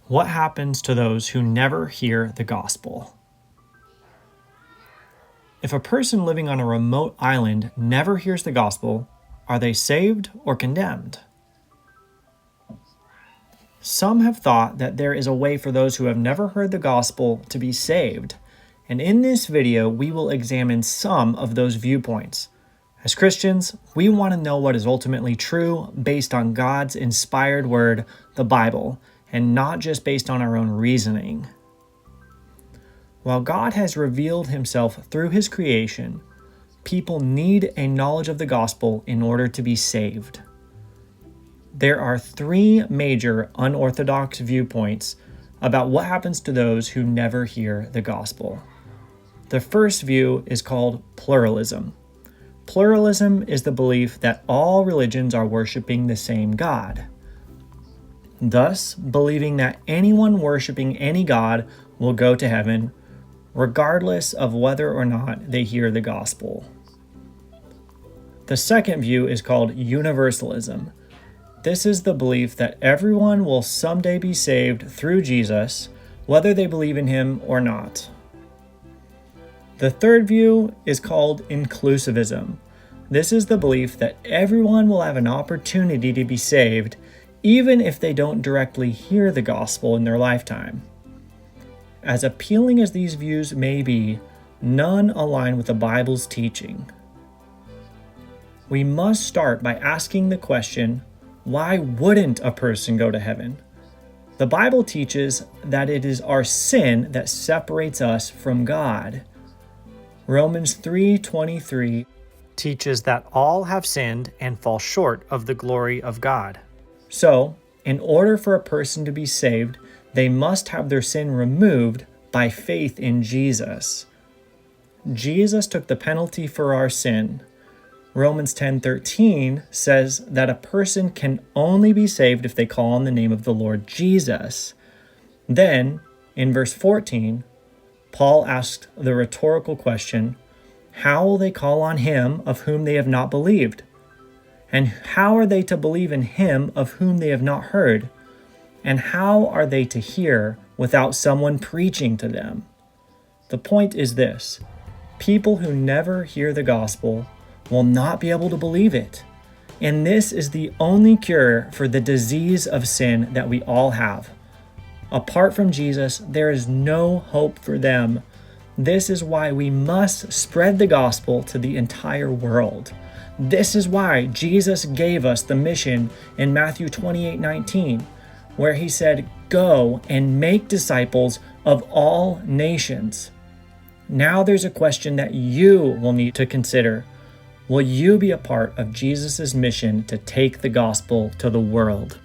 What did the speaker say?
What happens to those who never hear the gospel? If a person living on a remote island never hears the gospel, are they saved or condemned? Some have thought that there is a way for those who have never heard the gospel to be saved, and in this video we will examine some of those viewpoints. As Christians, we want to know what is ultimately true based on God's inspired word, the Bible, and not just based on our own reasoning. While God has revealed himself through his creation, people need a knowledge of the gospel in order to be saved. There are three major unorthodox viewpoints about what happens to those who never hear the gospel. The first view is called pluralism. Pluralism is the belief that all religions are worshiping the same God. Thus, believing that anyone worshiping any god will go to heaven, regardless of whether or not they hear the gospel. The second view is called universalism. This is the belief that everyone will someday be saved through Jesus, whether they believe in him or not. The third view is called inclusivism. This is the belief that everyone will have an opportunity to be saved, even if they don't directly hear the gospel in their lifetime. As appealing as these views may be, none align with the Bible's teaching. We must start by asking the question, why wouldn't a person go to heaven? The Bible teaches that it is our sin that separates us from God. Romans 3:23 teaches that all have sinned and fall short of the glory of God. So, in order for a person to be saved, they must have their sin removed by faith in Jesus. Jesus took the penalty for our sin. Romans 10:13 says that a person can only be saved if they call on the name of the Lord Jesus. Then, in verse 14, Paul asked the rhetorical question, how will they call on him of whom they have not believed? And how are they to believe in him of whom they have not heard? And how are they to hear without someone preaching to them? The point is this: people who never hear the gospel will not be able to believe it. And this is the only cure for the disease of sin that we all have. Apart from Jesus, there is no hope for them. This is why we must spread the gospel to the entire world. This is why Jesus gave us the mission in Matthew 28:19, where he said, "Go and make disciples of all nations." Now there's a question that you will need to consider. Will you be a part of Jesus' mission to take the gospel to the world?